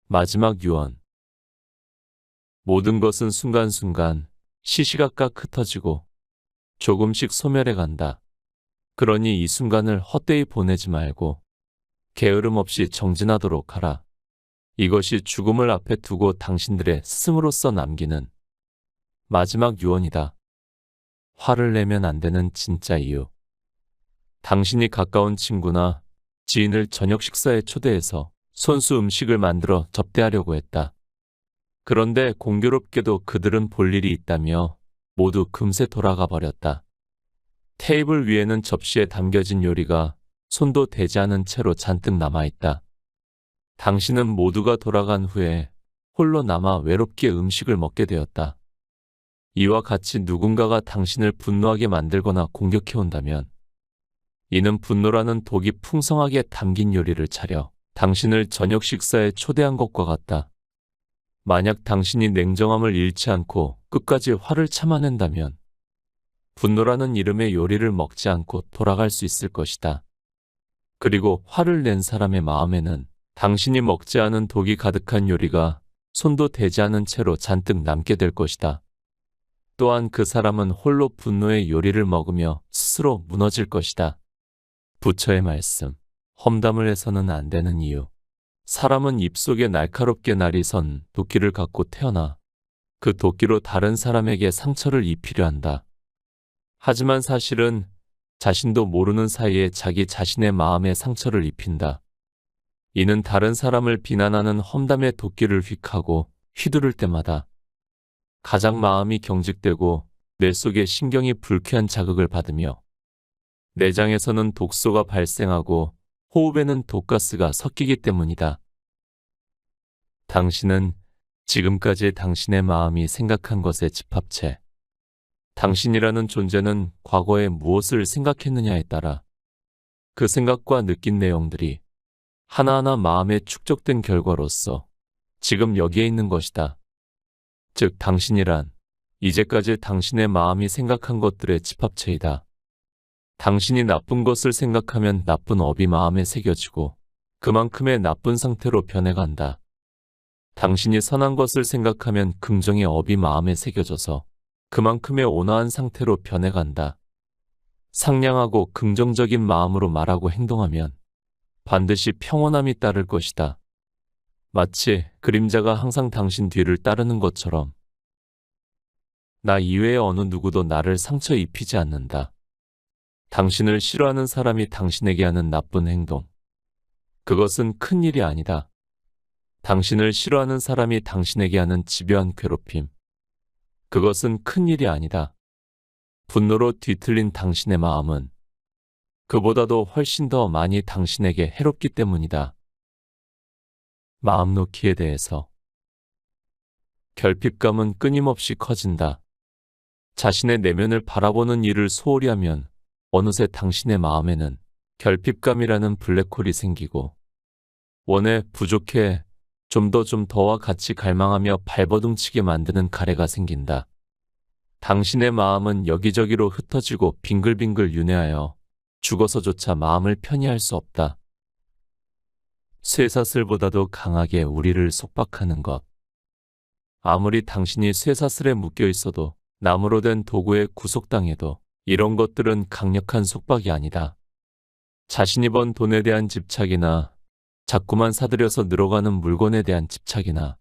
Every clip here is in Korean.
마지막 유언. 모든 것은 순간순간 시시각각 흩어지고 조금씩 소멸해 간다. 그러니 이 순간을 헛되이 보내지 말고 게으름 없이 정진하도록 하라. 이것이 죽음을 앞에 두고 당신들의 스승으로서 남기는 마지막 유언이다. 화를 내면 안 되는 진짜 이유. 당신이 가까운 친구나 지인을 저녁 식사에 초대해서 손수 음식을 만들어 접대하려고 했다. 그런데 공교롭게도 그들은 볼 일이 있다며 모두 금세 돌아가 버렸다. 테이블 위에는 접시에 담겨진 요리가 손도 대지 않은 채로 잔뜩 남아있다. 당신은 모두가 돌아간 후에 홀로 남아 외롭게 음식을 먹게 되었다. 이와 같이 누군가가 당신을 분노하게 만들거나 공격해온다면 이는 분노라는 독이 풍성하게 담긴 요리를 차려 당신을 저녁 식사에 초대한 것과 같다. 만약 당신이 냉정함을 잃지 않고 끝까지 화를 참아낸다면 분노라는 이름의 요리를 먹지 않고 돌아갈 수 있을 것이다. 그리고 화를 낸 사람의 마음에는 당신이 먹지 않은 독이 가득한 요리가 손도 대지 않은 채로 잔뜩 남게 될 것이다. 또한 그 사람은 홀로 분노의 요리를 먹으며 스스로 무너질 것이다. 부처의 말씀. 험담을 해서는 안 되는 이유. 사람은 입속에 날카롭게 날이 선 도끼를 갖고 태어나 그 도끼로 다른 사람에게 상처를 입히려 한다. 하지만 사실은 자신도 모르는 사이에 자기 자신의 마음에 상처를 입힌다. 이는 다른 사람을 비난하는 험담의 도끼를 휙하고 휘두를 때마다 가장 마음이 경직되고 뇌 속에 신경이 불쾌한 자극을 받으며 내장에서는 독소가 발생하고 호흡에는 독가스가 섞이기 때문이다. 당신은 지금까지 당신의 마음이 생각한 것의 집합체. 당신이라는 존재는 과거에 무엇을 생각했느냐에 따라 그 생각과 느낀 내용들이 하나하나 마음에 축적된 결과로서 지금 여기에 있는 것이다. 즉 당신이란 이제까지 당신의 마음이 생각한 것들의 집합체이다. 당신이 나쁜 것을 생각하면 나쁜 업이 마음에 새겨지고 그만큼의 나쁜 상태로 변해간다. 당신이 선한 것을 생각하면 긍정의 업이 마음에 새겨져서 그만큼의 온화한 상태로 변해간다. 상냥하고 긍정적인 마음으로 말하고 행동하면 반드시 평온함이 따를 것이다. 마치 그림자가 항상 당신 뒤를 따르는 것처럼 나 이외의 어느 누구도 나를 상처 입히지 않는다. 당신을 싫어하는 사람이 당신에게 하는 나쁜 행동. 그것은 큰 일이 아니다. 당신을 싫어하는 사람이 당신에게 하는 집요한 괴롭힘. 그것은 큰 일이 아니다. 분노로 뒤틀린 당신의 마음은 그보다도 훨씬 더 많이 당신에게 해롭기 때문이다. 마음 놓기에 대해서 결핍감은 끊임없이 커진다. 자신의 내면을 바라보는 일을 소홀히 하면 어느새 당신의 마음에는 결핍감이라는 블랙홀이 생기고 원해 부족해 좀 더와 같이 갈망하며 발버둥치게 만드는 가래가 생긴다. 당신의 마음은 여기저기로 흩어지고 빙글빙글 윤회하여 죽어서조차 마음을 편히 할 수 없다. 쇠사슬보다도 강하게 우리를 속박하는 것. 아무리 당신이 쇠사슬에 묶여 있어도 나무로 된 도구에 구속당해도 이런 것들은 강력한 속박이 아니다. 자신이 번 돈에 대한 집착이나 자꾸만 사들여서 늘어가는 물건에 대한 집착이나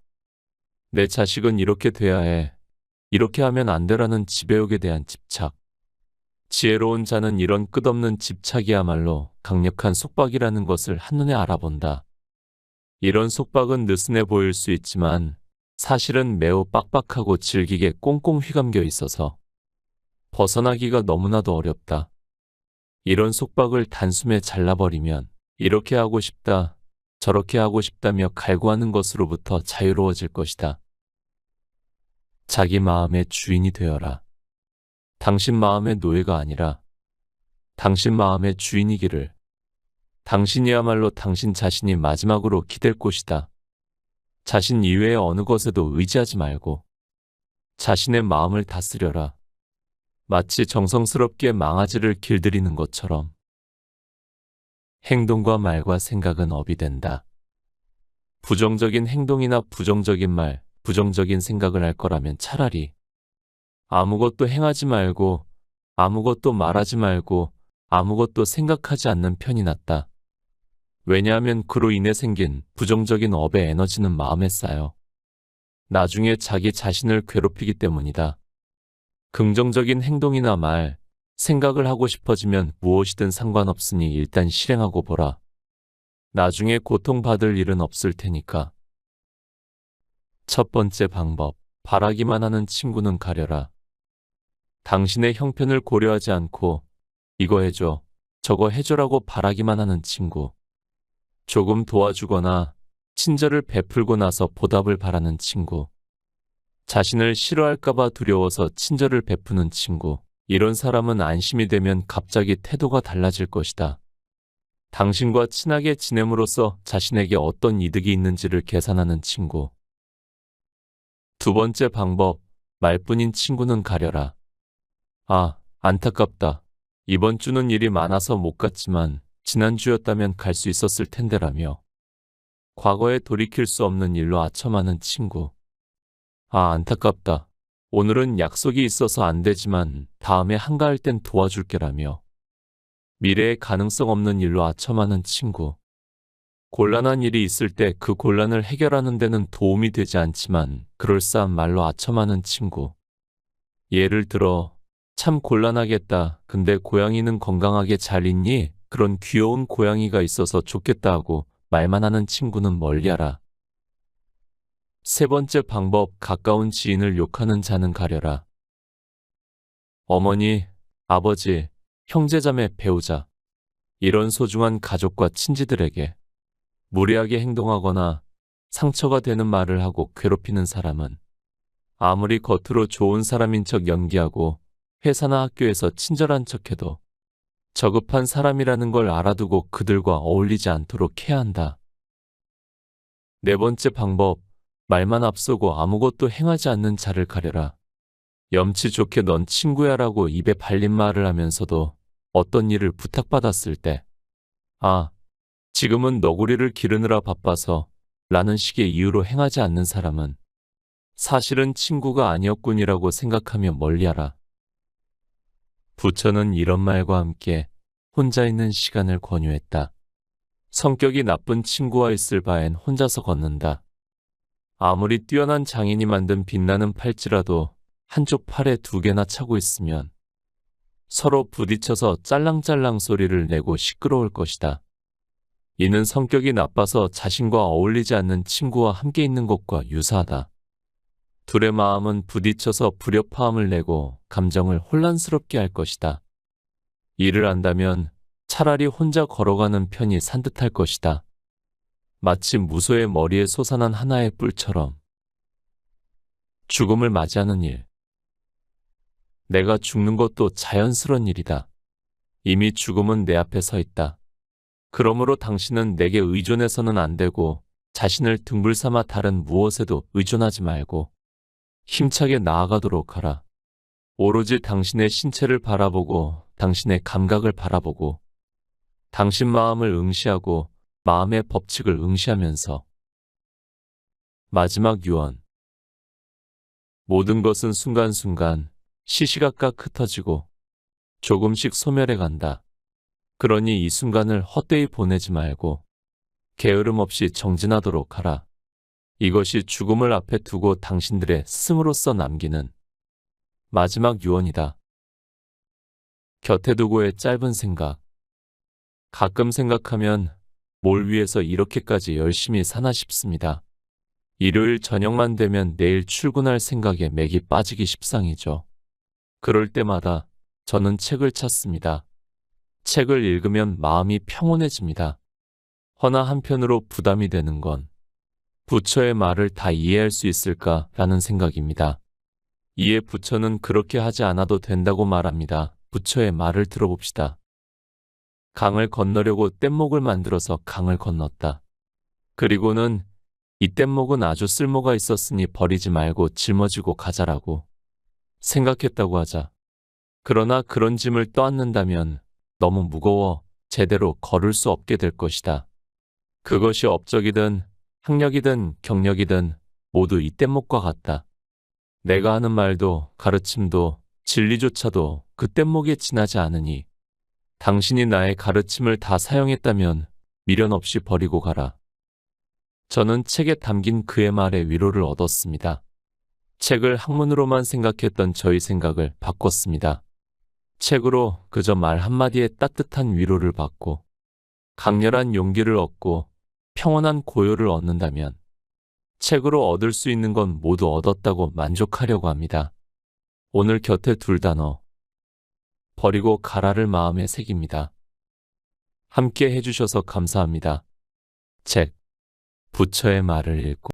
내 자식은 이렇게 돼야 해, 이렇게 하면 안 되라는 지배욕에 대한 집착. 지혜로운 자는 이런 끝없는 집착이야말로 강력한 속박이라는 것을 한눈에 알아본다. 이런 속박은 느슨해 보일 수 있지만 사실은 매우 빡빡하고 질기게 꽁꽁 휘감겨 있어서 벗어나기가 너무나도 어렵다. 이런 속박을 단숨에 잘라버리면 이렇게 하고 싶다, 저렇게 하고 싶다며 갈구하는 것으로부터 자유로워질 것이다. 자기 마음의 주인이 되어라. 당신 마음의 노예가 아니라 당신 마음의 주인이기를. 당신이야말로 당신 자신이 마지막으로 기댈 곳이다. 자신 이외의 어느 것에도 의지하지 말고 자신의 마음을 다스려라. 마치 정성스럽게 망아지를 길들이는 것처럼 행동과 말과 생각은 업이 된다. 부정적인 행동이나 부정적인 말, 부정적인 생각을 할 거라면 차라리 아무것도 행하지 말고 아무것도 말하지 말고 아무것도 생각하지 않는 편이 낫다. 왜냐하면 그로 인해 생긴 부정적인 업의 에너지는 마음에 쌓여 나중에 자기 자신을 괴롭히기 때문이다. 긍정적인 행동이나 말, 생각을 하고 싶어지면 무엇이든 상관없으니 일단 실행하고 보라. 나중에 고통받을 일은 없을 테니까. 첫 번째 방법, 바라기만 하는 친구는 가려라. 당신의 형편을 고려하지 않고 이거 해줘, 저거 해줘라고 바라기만 하는 친구. 조금 도와주거나 친절을 베풀고 나서 보답을 바라는 친구. 자신을 싫어할까봐 두려워서 친절을 베푸는 친구. 이런 사람은 안심이 되면 갑자기 태도가 달라질 것이다. 당신과 친하게 지냄으로써 자신에게 어떤 이득이 있는지를 계산하는 친구. 두 번째 방법, 말뿐인 친구는 가려라. 아, 안타깝다. 이번 주는 일이 많아서 못 갔지만 지난주였다면 갈 수 있었을 텐데라며 과거에 돌이킬 수 없는 일로 아첨하는 친구. 아, 안타깝다. 오늘은 약속이 있어서 안 되지만 다음에 한가할 땐 도와줄게라며 미래에 가능성 없는 일로 아첨하는 친구. 곤란한 일이 있을 때 그 곤란을 해결하는 데는 도움이 되지 않지만 그럴싸한 말로 아첨하는 친구. 예를 들어, 참 곤란하겠다. 근데 고양이는 건강하게 잘 있니? 그런 귀여운 고양이가 있어서 좋겠다 하고 말만 하는 친구는 멀리하라. 세 번째 방법, 가까운 지인을 욕하는 자는 가려라. 어머니, 아버지, 형제자매, 배우자, 이런 소중한 가족과 친지들에게 무례하게 행동하거나 상처가 되는 말을 하고 괴롭히는 사람은 아무리 겉으로 좋은 사람인 척 연기하고 회사나 학교에서 친절한 척해도 저급한 사람이라는 걸 알아두고 그들과 어울리지 않도록 해야 한다. 네 번째 방법, 말만 앞서고 아무것도 행하지 않는 자를 가려라. 염치 좋게 넌 친구야 라고 입에 발린 말을 하면서도 어떤 일을 부탁받았을 때 아, 지금은 너구리를 기르느라 바빠서 라는 식의 이유로 행하지 않는 사람은 사실은 친구가 아니었군이라고 생각하며 멀리하라. 부처는 이런 말과 함께 혼자 있는 시간을 권유했다. 성격이 나쁜 친구와 있을 바엔 혼자서 걷는다. 아무리 뛰어난 장인이 만든 빛나는 팔찌라도 한쪽 팔에 두 개나 차고 있으면 서로 부딪혀서 짤랑짤랑 소리를 내고 시끄러울 것이다. 이는 성격이 나빠서 자신과 어울리지 않는 친구와 함께 있는 것과 유사하다. 둘의 마음은 부딪혀서 불협화음을 내고 감정을 혼란스럽게 할 것이다. 이를 안다면 차라리 혼자 걸어가는 편이 산뜻할 것이다. 마치 무소의 머리에 솟아난 하나의 뿔처럼. 죽음을 맞이하는 일. 내가 죽는 것도 자연스러운 일이다. 이미 죽음은 내 앞에 서 있다. 그러므로 당신은 내게 의존해서는 안 되고 자신을 등불 삼아 다른 무엇에도 의존하지 말고 힘차게 나아가도록 하라. 오로지 당신의 신체를 바라보고 당신의 감각을 바라보고 당신 마음을 응시하고 마음의 법칙을 응시하면서. 마지막 유언. 모든 것은 순간순간 시시각각 흩어지고 조금씩 소멸해 간다. 그러니 이 순간을 헛되이 보내지 말고 게으름 없이 정진하도록 하라. 이것이 죽음을 앞에 두고 당신들의 스승으로서 남기는 마지막 유언이다. 곁에 두고의 짧은 생각. 가끔 생각하면 뭘 위해서 이렇게까지 열심히 사나 싶습니다. 일요일 저녁만 되면 내일 출근할 생각에 맥이 빠지기 십상이죠. 그럴 때마다 저는 책을 찾습니다. 책을 읽으면 마음이 평온해집니다. 허나 한편으로 부담이 되는 건 부처의 말을 다 이해할 수 있을까라는 생각입니다. 이에 부처는 그렇게 하지 않아도 된다고 말합니다. 부처의 말을 들어봅시다. 강을 건너려고 뗏목을 만들어서 강을 건넜다. 그리고는 이 뗏목은 아주 쓸모가 있었으니 버리지 말고 짊어지고 가자라고 생각했다고 하자. 그러나 그런 짐을 떠안는다면 너무 무거워 제대로 걸을 수 없게 될 것이다. 그것이 업적이든 학력이든 경력이든 모두 이 뗏목과 같다. 내가 하는 말도 가르침도 진리조차도 그 뗏목에 지나지 않으니 당신이 나의 가르침을 다 사용했다면 미련 없이 버리고 가라. 저는 책에 담긴 그의 말에 위로를 얻었습니다. 책을 학문으로만 생각했던 저의 생각을 바꿨습니다. 책으로 그저 말 한마디에 따뜻한 위로를 받고 강렬한 용기를 얻고 평온한 고요를 얻는다면 책으로 얻을 수 있는 건 모두 얻었다고 만족하려고 합니다. 오늘 곁에 둘 단어. 버리고 가라를 마음에 새깁니다. 함께 해주셔서 감사합니다. 책, 부처의 말을 읽고